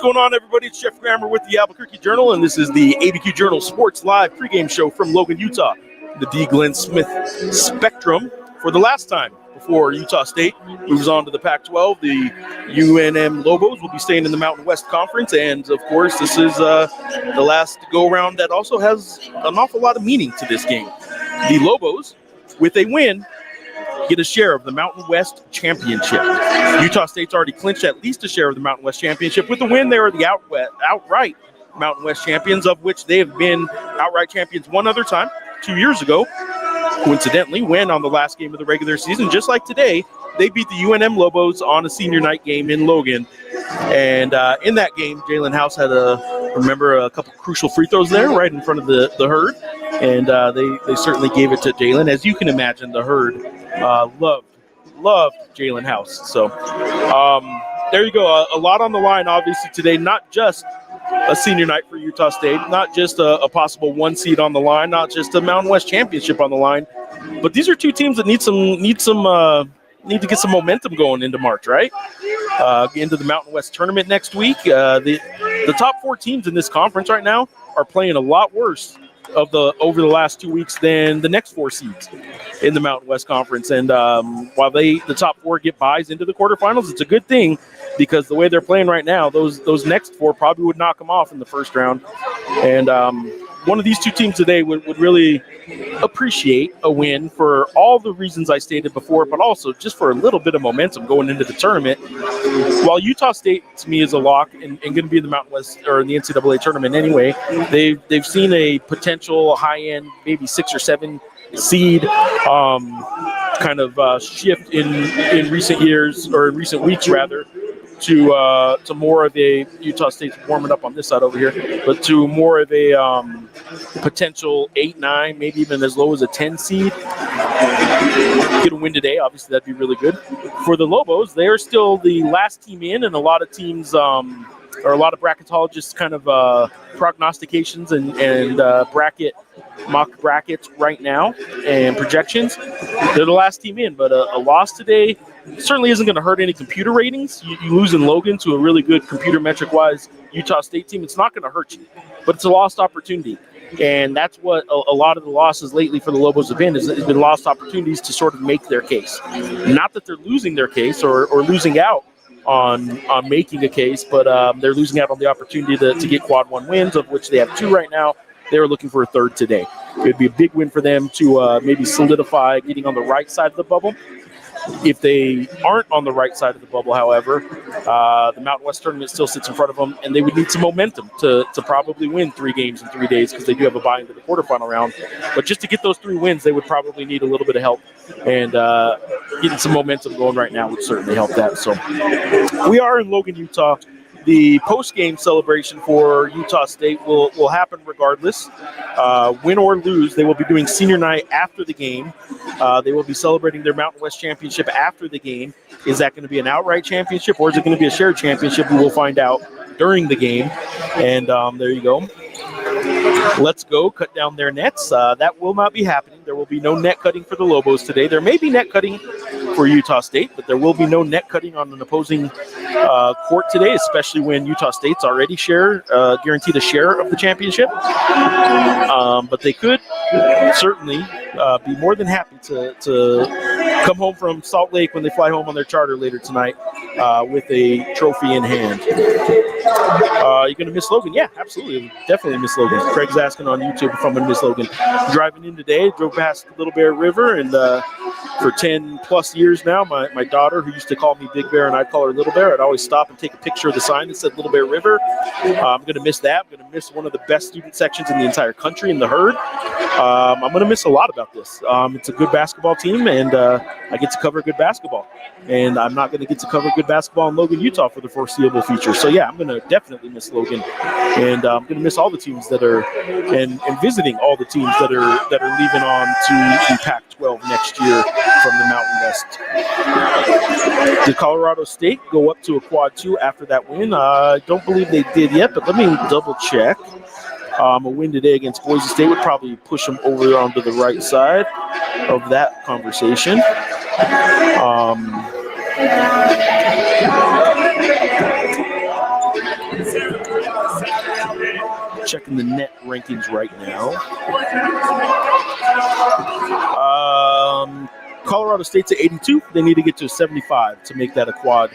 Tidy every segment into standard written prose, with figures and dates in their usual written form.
going on, everybody? It's Jeff Grammer with the ABQJournal, and this is the ABQJournal Sports Live pregame show from Logan, Utah. The D. Glenn Smith Spectrum for the last time before Utah State moves on to the Pac-12. The UNM Lobos will be staying in the Mountain West Conference, and of course, this is the last go-around that also has an awful lot of meaning to this game. The Lobos, with a win, get a share of the Mountain West Championship. Utah State's already clinched at least a share of the Mountain West Championship. With the win, they are the outright Mountain West champions, of which they have been outright champions one other time, 2 years ago. Coincidentally, when on the last game of the regular season, just like today, they beat the UNM Lobos on a senior night game in Logan. And in that game, Jalen House had a couple crucial free throws there right in front of the herd. And they certainly gave it to Jalen. As you can imagine, the herd loved Jalen House. So there you go. A lot on the line, obviously, today. Not just a senior night for Utah State, not just a possible one seed on the line, not just a Mountain West championship on the line, but these are two teams that need to get some momentum going into March, right? Into the Mountain West tournament next week. The top four teams in this conference right now are playing a lot worse over the last 2 weeks than the next four seeds in the Mountain West Conference. And while the top four get buys into the quarterfinals, it's a good thing because the way they're playing right now, those next four probably would knock them off in the first round. And one of these two teams today would really appreciate a win for all the reasons I stated before, but also just for a little bit of momentum going into the tournament. While Utah State, to me, is a lock and going to be in the Mountain West or in the NCAA tournament anyway, they've seen a potential high-end, maybe 6 or 7 seed kind of shift in recent years, or in recent weeks rather, to more of a Utah State's warming up on this side over here, but to more of a potential 8, 9, maybe even as low as a 10 seed. Get a win today, obviously that'd be really good. For the Lobos, they are still the last team in, and a lot of teams or a lot of bracketologists kind of prognostications and mock brackets right now and projections. They're the last team in, but a loss today certainly isn't going to hurt any computer ratings. You lose in Logan to a really good computer metric-wise Utah State team. It's not going to hurt you, but it's a lost opportunity. And that's what a lot of the losses lately for the Lobos have been, has been lost opportunities to sort of make their case. Not that they're losing their case or losing out on making a case, but they're losing out on the opportunity to get quad one wins, of which they have 2 right now. They're looking for a 3rd today. It would be a big win for them to maybe solidify getting on the right side of the bubble. If they aren't on the right side of the bubble, however, the Mountain West tournament still sits in front of them, and they would need some momentum to probably win 3 games in 3 days, because they do have a bye into the quarterfinal round. But just to get those 3 wins, they would probably need a little bit of help, and getting some momentum going right now would certainly help that. So we are in Logan, Utah. The post-game celebration for Utah State will happen regardless. Win or lose, they will be doing senior night after the game. They will be celebrating their Mountain West championship after the game. Is that going to be an outright championship, or is it going to be a shared championship? We will find out during the game. And there you go. Let's go cut down their nets. That will not be happening. There will be no net cutting for the Lobos today. There may be net cutting for Utah State, but there will be no net cutting on an opposing court today, especially when Utah State's already guaranteed a share of the championship. But they could certainly be more than happy to come home from Salt Lake when they fly home on their charter later tonight with a trophy in hand. You're going to miss Logan? Yeah, absolutely. Definitely miss Logan. Craig's asking on YouTube if I'm going to miss Logan. Driving in today, drove past Little Bear River, and for 10 plus years now, my daughter, who used to call me Big Bear and I'd call her Little Bear, I'd always stop and take a picture of the sign that said Little Bear River. I'm going to miss that. I'm going to miss one of the best student sections in the entire country in the herd. I'm going to miss a lot about this. It's a good basketball team, and I get to cover good basketball. And I'm not going to get to cover good basketball in Logan, Utah for the foreseeable future. So, yeah, I'm going to definitely miss Logan. And I'm going to miss all the teams that are and visiting all the teams that are leaving on to the Pac-12 next year from the Mountain West. Did Colorado State go up to a quad 2 after that win? I don't believe they did yet, but let me double check. A win today against Boise State would probably push them over onto the right side of that conversation. checking the net rankings right now. Colorado State's at 82. They need to get to 75 to make that a quad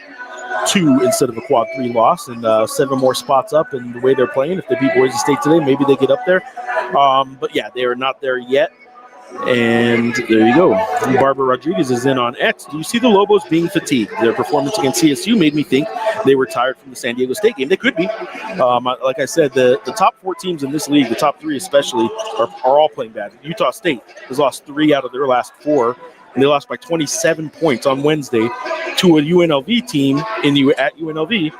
2 instead of a quad 3 loss, and 7 more spots up. And the way they're playing, if they beat Boise State today, maybe they get up there. But yeah, they are not there yet. And there you go. Barbara Rodriguez is in on X. Do you see the Lobos being fatigued? Their performance against CSU made me think they were tired from the San Diego State game. They could be. Like I said, the top 4 teams in this league, the top 3 especially, are all playing bad. Utah State has lost 3 out of their last 4. And they lost by 27 points on Wednesday to a UNLV team at UNLV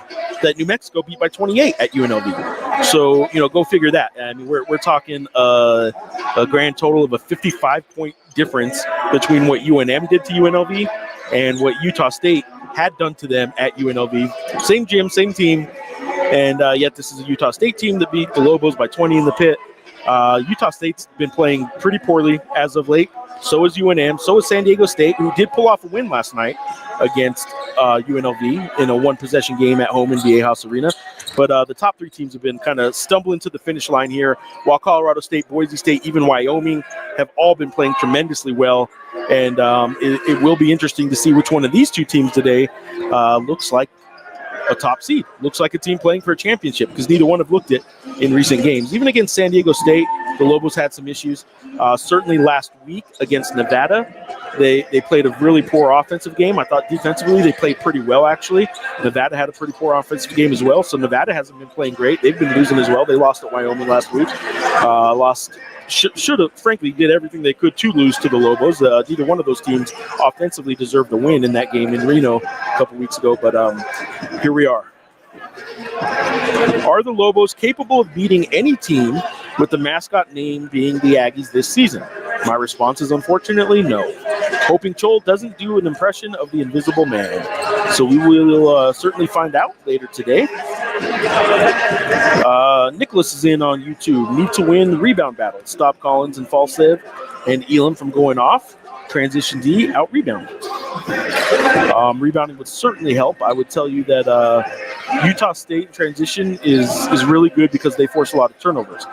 that New Mexico beat by 28 at UNLV. So, go figure that. I mean, we're talking a grand total of a 55-point difference between what UNM did to UNLV and what Utah State had done to them at UNLV. Same gym, same team, and yet this is a Utah State team that beat the Lobos by 20 in the pit. Utah State's been playing pretty poorly as of late. So is UNM. So is San Diego State, who did pull off a win last night against UNLV in a 1-possession game at home in VA House Arena. But the top 3 teams have been kind of stumbling to the finish line here, while Colorado State, Boise State, even Wyoming have all been playing tremendously well. And it will be interesting to see which one of these 2 teams today looks like a top seed. Looks like a team playing for a championship, because neither one have looked it in recent games. Even against San Diego State, the Lobos had some issues. Certainly last week against Nevada, they played a really poor offensive game. I thought defensively they played pretty well, actually. Nevada had a pretty poor offensive game as well, so Nevada hasn't been playing great. They've been losing as well. They lost at Wyoming last week. Should have, frankly, did everything they could to lose to the Lobos. Neither one of those teams offensively deserved a win in that game in Reno a couple weeks ago, but here we are. Are the Lobos capable of beating any team with the mascot name being the Aggies this season? My response is unfortunately no. Hoping Chol doesn't do an impression of the Invisible Man. So we will certainly find out later today. Nicholas is in on YouTube. Need to win the rebound battle. Stop Collins and Falsev and Elam from going off. Transition D, out rebound. Rebounding would certainly help. I would tell you that Utah State in transition is really good because they force a lot of turnovers.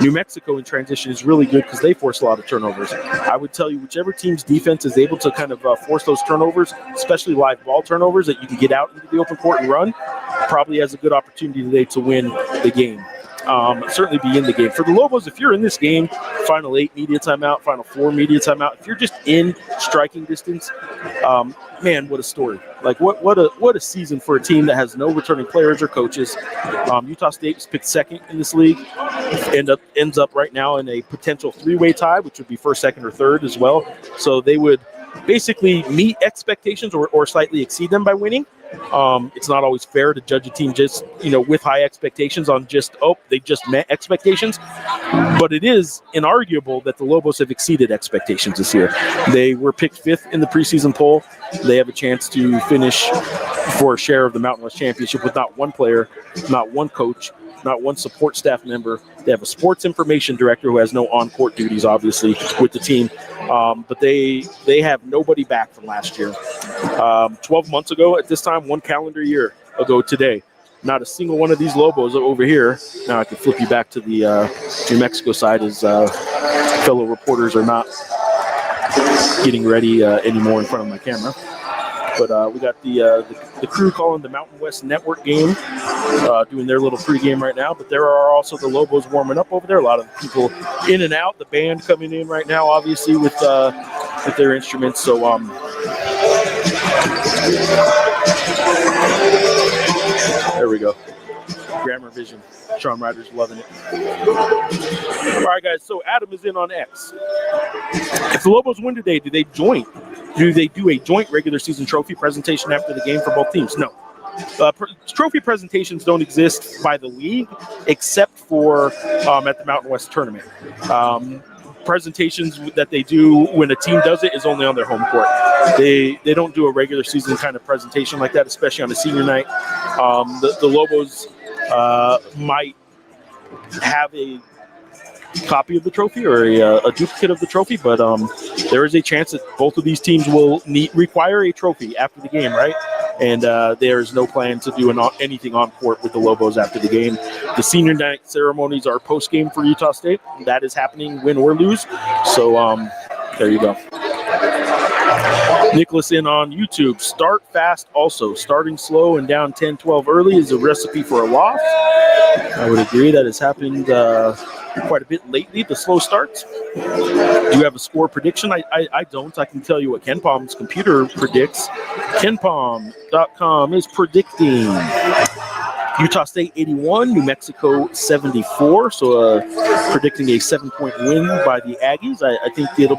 New Mexico in transition is really good because they force a lot of turnovers. I would tell you whichever team's defense is able to kind of force those turnovers, especially live ball turnovers that you can get out into the open court and run, probably has a good opportunity today to win the game. Certainly be in the game. For the Lobos, if you're in this game, final 8 media timeout, final 4 media timeout, if you're just in striking distance, man, what a story. Like, what a season for a team that has no returning players or coaches. Utah State was picked second in this league, ends up right now in a potential 3-way tie, which would be first, second, or third as well. So they would basically meet expectations or slightly exceed them by winning. It's not always fair to judge a team just, with high expectations on they just met expectations. But it is inarguable that the Lobos have exceeded expectations this year. They were picked 5th in the preseason poll. They have a chance to finish for a share of the Mountain West Championship with not one player, not one coach, not one support staff member. They have a sports information director who has no on-court duties, obviously, with the team. But they have nobody back from last year. 12 months ago at this time, 1 calendar year ago today, not a single one of these Lobos over here. Now I can flip you back to the New Mexico side as fellow reporters are not getting ready anymore in front of my camera. But we got the crew calling the Mountain West Network game, doing their little pregame right now. But there are also the Lobos warming up over there. A lot of people in and out. The band coming in right now, obviously, with their instruments. So there we go. Grammar Vision. Sean Ryder's loving it. All right, guys. So Adam is in on X. If the Lobos win today, do they do a joint regular season trophy presentation after the game for both teams? No. Trophy presentations don't exist by the league except for at the Mountain West tournament. Presentations that they do when a team does it is only on their home court. They don't do a regular season kind of presentation like that, especially on a senior night. The Lobos might have a copy of the trophy or a duplicate of the trophy, but there is a chance that both of these teams will require a trophy after the game, right? and there's no plan to do anything on court with the Lobos after the game. The senior night ceremonies are post-game for Utah State. That is happening, win or lose. So there you go. Nicholas in on YouTube. Start fast also. Starting slow and down 10-12 early is a recipe for a loss. I would agree that has happened quite a bit lately, the slow starts. Do you have a score prediction? I don't. I can tell you what KenPom's computer predicts. KenPom.com is predicting Utah State 81, New Mexico 74. So predicting a 7-point win by the Aggies. I think it'll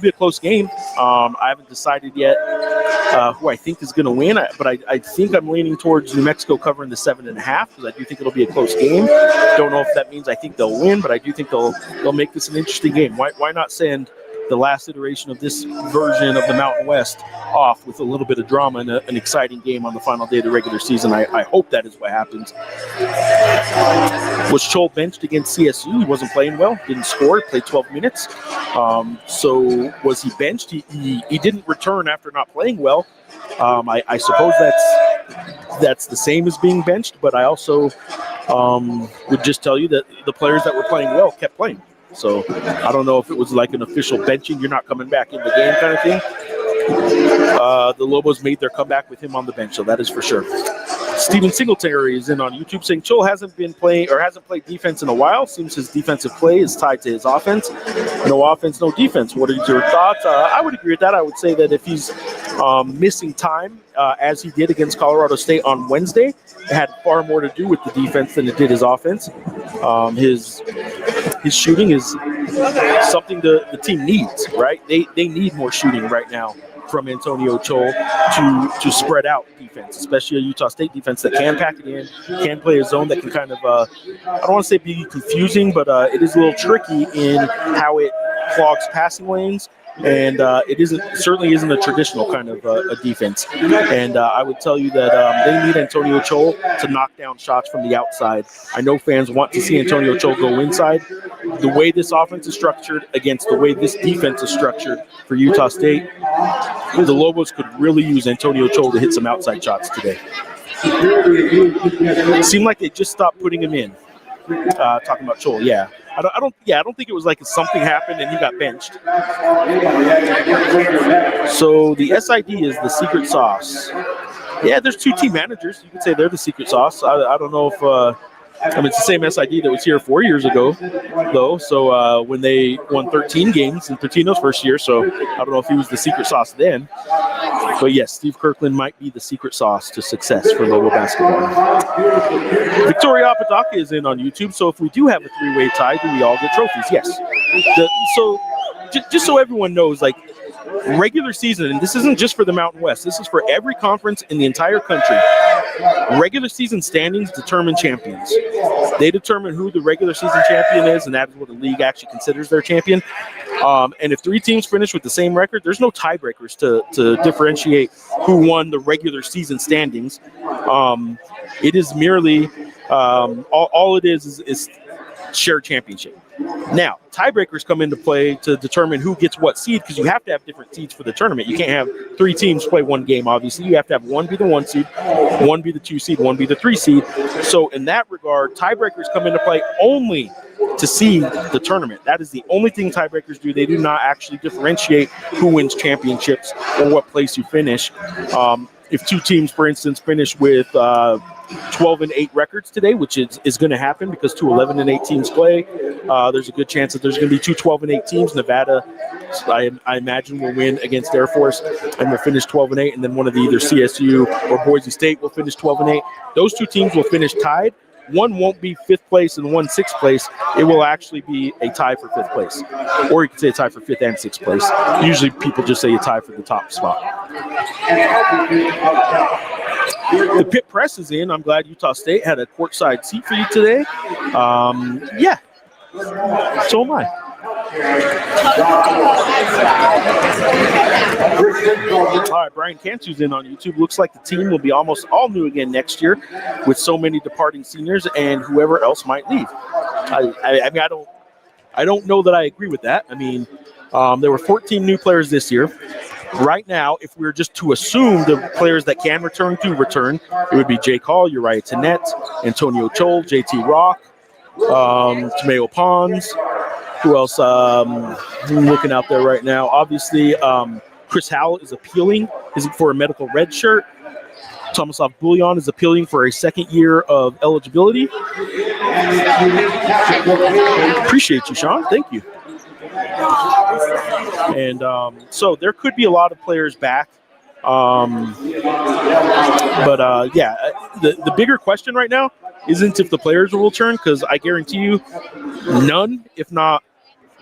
be a close game. I haven't decided yet who I think is going to win, but I think I'm leaning towards New Mexico covering the 7.5 because I do think it'll be a close game. Don't know if that means I think they'll win, but I do think they'll make this an interesting game. Why not send the last iteration of this version of the Mountain West off with a little bit of drama and an exciting game on the final day of the regular season? I hope that is what happens. Was Chol benched against CSU? He wasn't playing well, didn't score, played 12 minutes. So was he benched? He didn't return after not playing well. I suppose that's the same as being benched, but I also would just tell you that the players that were playing well kept playing. So I don't know if it was like an official benching, you're not coming back in the game kind of thing. The Lobos made their comeback with him on the bench, so that is for sure. Steven Singletary is in on YouTube saying Chol hasn't played defense in a while. Seems his defensive play is tied to his offense. No offense, no defense. What are your thoughts? I would agree with that. I would say that if he's missing time, as he did against Colorado State on Wednesday, it had far more to do with the defense than it did his offense. His shooting is something the team needs, right? They need more shooting right now from Antonio Chol to spread out defense, especially a Utah State defense that can pack it in, can play a zone that can kind of, I don't want to say be confusing, but it is a little tricky in how it clogs passing lanes. And it certainly isn't a traditional kind of a defense. And I would tell you that they need Antonio Chol to knock down shots from the outside. I know fans want to see Antonio Chol go inside. The way this offense is structured against the way this defense is structured for Utah State, the Lobos could really use Antonio Chol to hit some outside shots today. It seemed like they just stopped putting him in. Talking about Chol, yeah. I don't think it was like something happened and he got benched. So the SID is the secret sauce. Yeah, there's two team managers. You could say they're the secret sauce. I don't know if it's the same SID that was here 4 years ago, though. So when they won 13 games in Patino's first year, so I don't know if he was the secret sauce then. But yes, Steve Kirkland might be the secret sauce to success for Lobo basketball. Victoria Apodaca is in on YouTube. So if we do have a three-way tie, do we all get trophies? Yes. So just so everyone knows, like, regular season, and this isn't just for the Mountain West, this is for every conference in the entire country. Regular season standings determine champions. They determine who the regular season champion is, and that is what the league actually considers their champion. And if three teams finish with the same record, there's no tiebreakers to differentiate who won the regular season standings. It is merely all it is shared championship. Now, tiebreakers come into play to determine who gets what seed, because you have to have different seeds for the tournament. You can't have three teams play one game, obviously. You have to have one be the 1 seed, one be the 2 seed, one be the 3 seed. So in that regard, tiebreakers come into play only to seed the tournament. That is the only thing tiebreakers do. They do not actually differentiate who wins championships or what place you finish. If two teams, for instance, finish with 12-8 records today, which is going to happen because 2 11-8 teams play, there's a good chance that there's going to be 2 12-8 teams. Nevada, I imagine, will win against Air Force and will finish 12-8, and then one of either CSU or Boise State will finish 12-8. Those two teams will finish tied. One won't be 5th place and one 6th place. It will actually be a tie for 5th place. Or you could say a tie for 5th and 6th place. Usually people just say a tie for the top spot. The pit press is in. I'm glad Utah State had a courtside seat for you today. Yeah, so am I. All right, Brian Cantu's in on YouTube. Looks like the team will be almost all new again next year with so many departing seniors and whoever else might leave. I mean, I don't know that I agree with that. I mean, there were 14 new players this year. Right now, if we were just to assume the players that can return, it would be Jake Hall, Uriah Tanett, Antonio Chol, JT Rock, Tomeo Pons. Who else? I'm looking out there right now. Obviously, Chris Howell is appealing for a medical red shirt. Tomislav Bullion is appealing for a second year of eligibility. Appreciate you, Sean. Thank you. And so there could be a lot of players back. The bigger question right now isn't if the players will return, because I guarantee you none, if not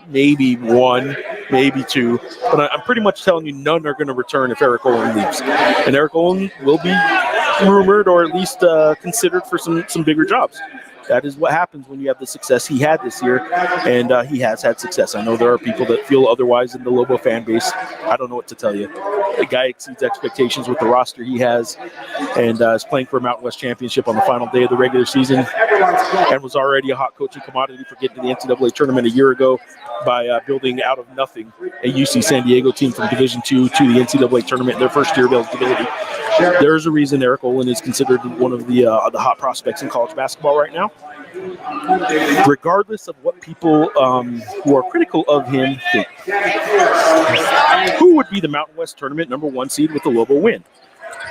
maybe one, maybe two. But I'm pretty much telling you none are going to return if Eric Olin leaves. And Eric Olin will be rumored or at least considered for some bigger jobs. That is what happens when you have the success he had this year, and he has had success. I know there are people that feel otherwise in the Lobo fan base. I don't know what to tell you. The guy exceeds expectations with the roster he has, and is playing for a Mountain West championship on the final day of the regular season, and was already a hot coaching commodity for getting to the NCAA tournament a year ago by building out of nothing a UC San Diego team from Division II to the NCAA tournament in their first year of eligibility. There's a reason Eric Olin is considered one of the hot prospects in college basketball right now. Regardless of what people who are critical of him think. Who would be the Mountain West tournament #1 seed with the Lobo win?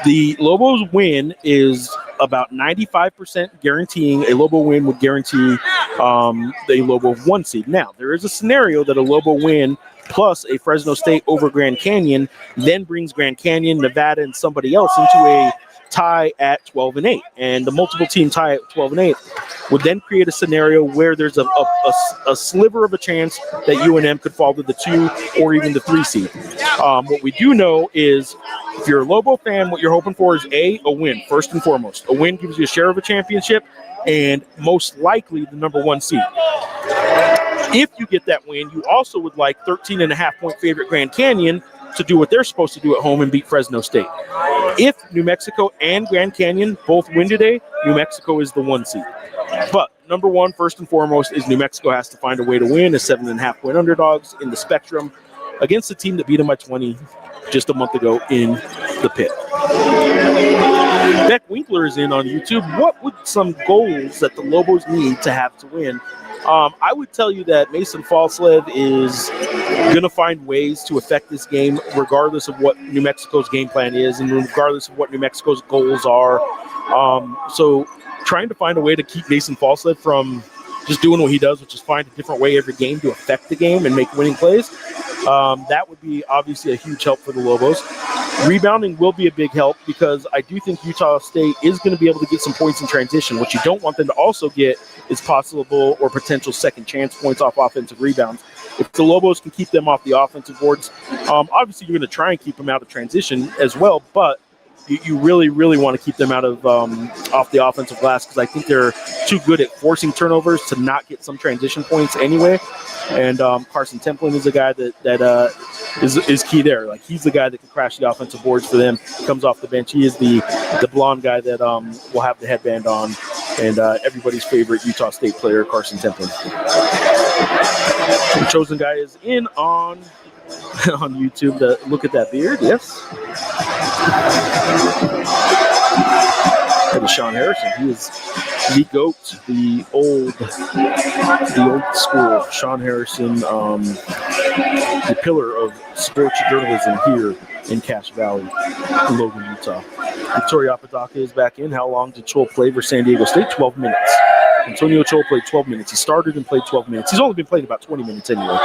The Lobos win is about 95% guaranteeing a Lobo win would guarantee the Lobo 1 seed. Now, there is a scenario that a Lobo win plus a Fresno State over Grand Canyon then brings Grand Canyon, Nevada, and somebody else into a tie at 12-8, and the multiple team tie at 12-8 would then create a scenario where there's a sliver of a chance that UNM could fall to the 2 or even the 3 seed. What we do know is if you're a Lobo fan, what you're hoping for is a win, first and foremost. A win gives you a share of a championship and most likely the #1 seed. If you get that win, you also would like 13.5-point favorite Grand Canyon to do what they're supposed to do at home and beat Fresno State. If New Mexico and Grand Canyon both win today, New Mexico is the 1 seed. But #1, first and foremost, is New Mexico has to find a way to win as 7.5-point underdogs in the Spectrum against a team that beat them by 20 just a month ago in the pit. Beck Winkler is in on YouTube. What would some goals that the Lobos need to have to win? I would tell you that Mason Falslev is going to find ways to affect this game regardless of what New Mexico's game plan is and regardless of what New Mexico's goals are. So trying to find a way to keep Mason Falslev from just doing what he does, which is find a different way every game to affect the game and make winning plays, that would be obviously a huge help for the Lobos. Rebounding will be a big help because I do think Utah State is going to be able to get some points in transition. What you don't want them to also get is possible or potential second chance points off offensive rebounds. If the Lobos can keep them off the offensive boards, obviously you're going to try and keep them out of transition as well, but you really, really want to keep them out of off the offensive glass because I think they're too good at forcing turnovers to not get some transition points anyway. And Carson Templin is a guy that is key there. Like he's the guy that can crash the offensive boards for them. Comes off the bench. He is the blonde guy that will have the headband on, and everybody's favorite Utah State player, Carson Templin. The chosen guy is in on YouTube. Look at that beard. Yes. And Sean Harrison, he is the GOAT, the old school. Sean Harrison, the pillar of sports journalism here in Cache Valley, Logan, Utah. Victoria Apodaca is back in. How long did Chol play for San Diego State? 12 minutes. Antonio Chol played 12 minutes. He started and played 12 minutes. He's only been playing about 20 minutes anyway,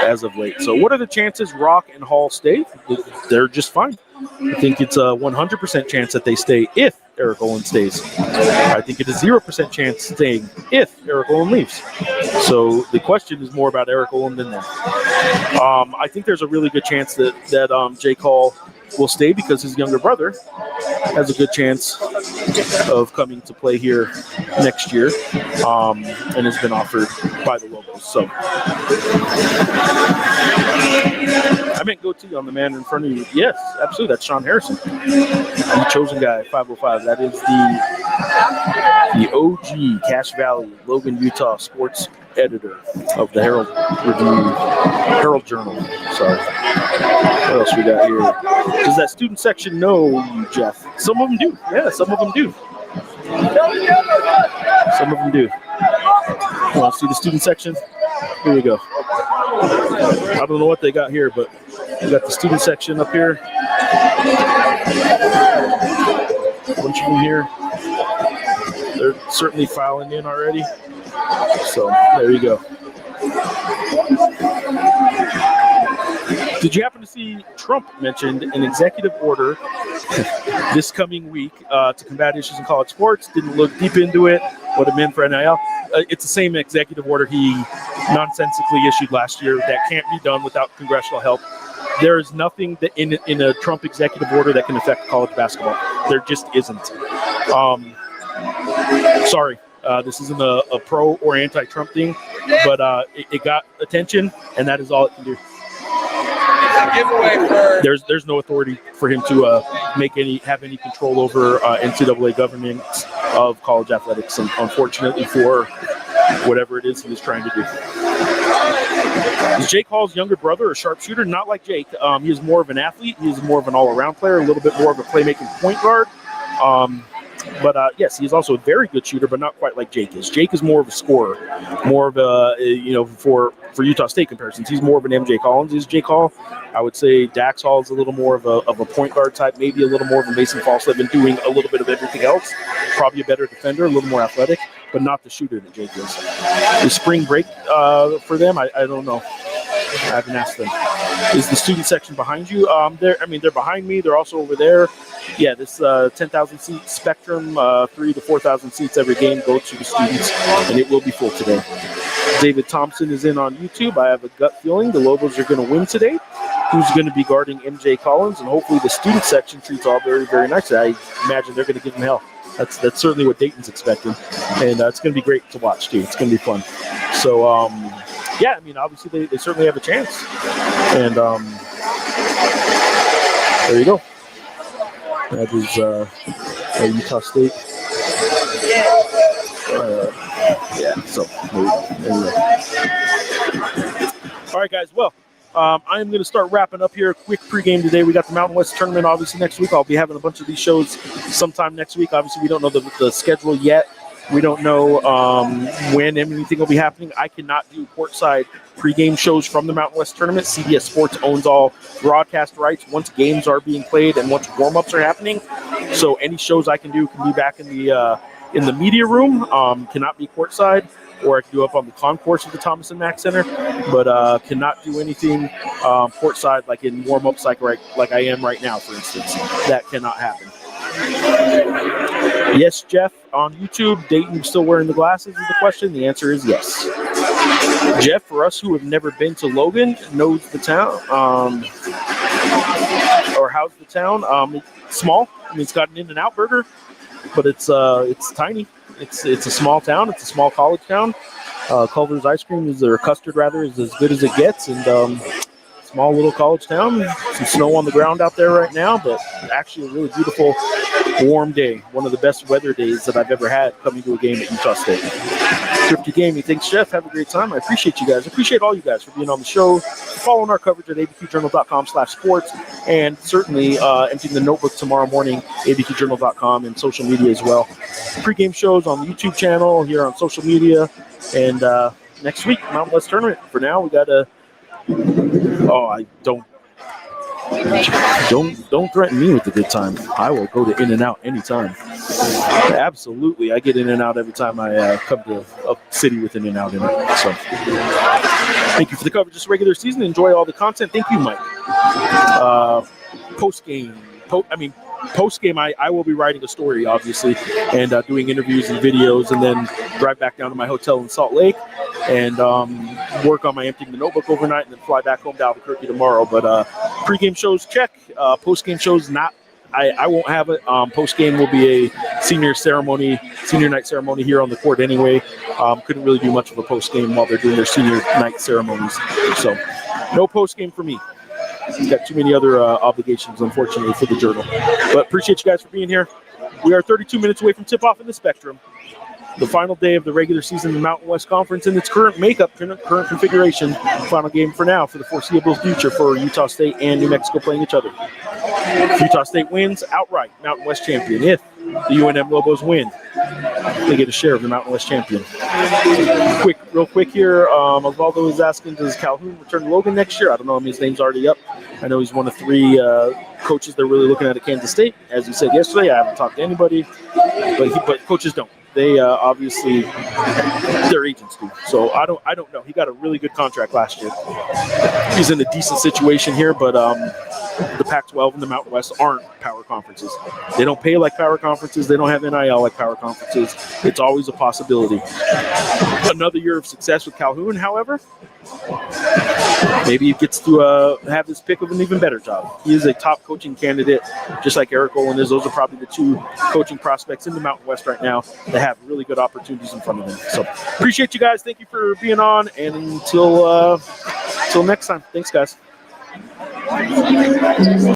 as of late. So what are the chances Rock and Hall stay? They're just fine. I think it's a 100% chance that they stay if Eric Olin stays. I think it is 0% chance staying if Eric Olin leaves. So the question is more about Eric Olin than that. I think there's a really good chance that Jake Hall will stay because his younger brother has a good chance of coming to play here next year and has been offered by the Lobos. So I meant goatee on the man in front of you. Yes, absolutely. That's Sean Harrison, the chosen guy, 505. That is the OG Cache Valley, Logan, Utah sports editor of the Herald Journal. Sorry. What else we got here? Does that student section know you, Jeff? Some of them do. Yeah, some of them do. Some of them do. Want to see the student section? Here we go. I don't know what they got here, but we got the student section up here. A bunch of them here. They're certainly filing in already. So there you go. Did you happen to see Trump mentioned an executive order this coming week to combat issues in college sports? Didn't look deep into it, what it meant for NIL. It's the same executive order he nonsensically issued last year that can't be done without congressional help. There is nothing that in a Trump executive order that can affect college basketball. There just isn't. Sorry, this isn't a pro or anti-Trump thing, but it got attention, and that is all it can do. There's no authority for him to have any control over NCAA governance of college athletics, and unfortunately for whatever it is he was trying to do. Is Jake Hall's younger brother a sharpshooter? Not like Jake. He is more of an athlete. He is more of an all-around player, a little bit more of a playmaking point guard. But yes, he's also a very good shooter, but not quite like Jake is. Jake is more of a scorer, more of a, for Utah State comparisons, he's more of an MJ Collins is Jake Hall. I would say Dax Hall is a little more of a point guard type, maybe a little more of a Mason Falslip, and doing a little bit of everything else. Probably a better defender, a little more athletic, but not the shooter that Jake is. Is spring break for them? I don't know. I haven't asked them. Is the student section behind you? They're behind me. They're also over there. Yeah, this 10,000 seat spectrum, 3,000 to 4,000 seats every game go to the students, and it will be full today. David Thompson is in on YouTube. I have a gut feeling the Lobos are going to win today. Who's going to be guarding MJ Collins, and hopefully the student section treats all very, very nicely. I imagine they're going to give him hell. That's certainly what Dayton's expecting, and it's going to be great to watch too. It's going to be fun. So yeah, I mean, obviously they certainly have a chance, and there you go. That is Utah State. Yeah, so anyway. All right, guys. Well, I am going to start wrapping up here. Quick pregame today. We got the Mountain West tournament obviously next week. I'll be having a bunch of these shows sometime next week. Obviously, we don't know the schedule yet. We don't know when anything will be happening. I cannot do courtside pregame shows from the Mountain West tournament. CBS Sports owns all broadcast rights once games are being played and once warm-ups are happening. So any shows I can do can be back in the media room. Cannot be courtside, or I can do up on the concourse of the Thomas and Mack Center, but cannot do anything courtside like in warm-ups like I am right now, for instance. That cannot happen. Yes, Jeff, on YouTube, Dayton still wearing the glasses is the question. The answer is yes. Jeff, for us who have never been to Logan, knows the town, or how's the town? It's small. I mean, it's got an In-N-Out burger, but it's tiny. It's a small town. It's a small college town. Culver's ice cream is as good as it gets, and small little college town. Some snow on the ground out there right now, but actually a really beautiful, warm day. One of the best weather days that I've ever had coming to a game at Utah State. Thrifty Gaming, thanks, Jeff. Have a great time. I appreciate you guys. I appreciate all you guys for being on the show, following our coverage at abqjournal.com/sports, and certainly emptying the notebook tomorrow morning, abqjournal.com, and social media as well. Pre-game shows on the YouTube channel, here on social media, and next week, Mountain West Tournament. For now, we got to don't threaten me with a good time. I will go to In-N-Out anytime. Absolutely, I get In-N-Out every time I come to a city with an In-N-Out in it. So, thank you for the coverage this regular season. Enjoy all the content. Thank you, Mike. Post-game, I will be writing a story, obviously, and doing interviews and videos, and then drive back down to my hotel in Salt Lake and work on my emptying the notebook overnight, and then fly back home to Albuquerque tomorrow. But pregame shows, check. Postgame shows, not. I won't have it. Postgame will be a senior night ceremony here on the court anyway. Couldn't really do much of a postgame while they're doing their senior night ceremonies. So no postgame for me. He's got too many other obligations, unfortunately, for the Journal. But appreciate you guys for being here. We are 32 minutes away from tip-off in the Spectrum. The final day of the regular season in the Mountain West Conference in its current makeup, current configuration. Final game for now for the foreseeable future for Utah State and New Mexico playing each other. If Utah State wins outright, Mountain West champion. If the UNM Lobos win, they get a share of the Mountain West champion. Real quick here, Osvaldo is asking, does Calhoun return to Logan next year? I don't know. I mean, his name's already up. I know he's one of 3 coaches they're really looking at Kansas State. As you said yesterday, I haven't talked to anybody, but coaches don't. They obviously, their agents do. So I don't know. He got a really good contract last year. He's in a decent situation here, but the Pac-12 and the Mountain West aren't power conferences. They don't pay like power conferences. They don't have NIL like power conferences. It's always a possibility. Another year of success with Calhoun, however, maybe he gets to have his pick of an even better job. He is a top coaching candidate, just like Eric Olin is. Those are probably the 2 coaching prospects in the Mountain West right now that have really good opportunities in front of them. So appreciate you guys. Thank you for being on. And until next time, thanks, guys.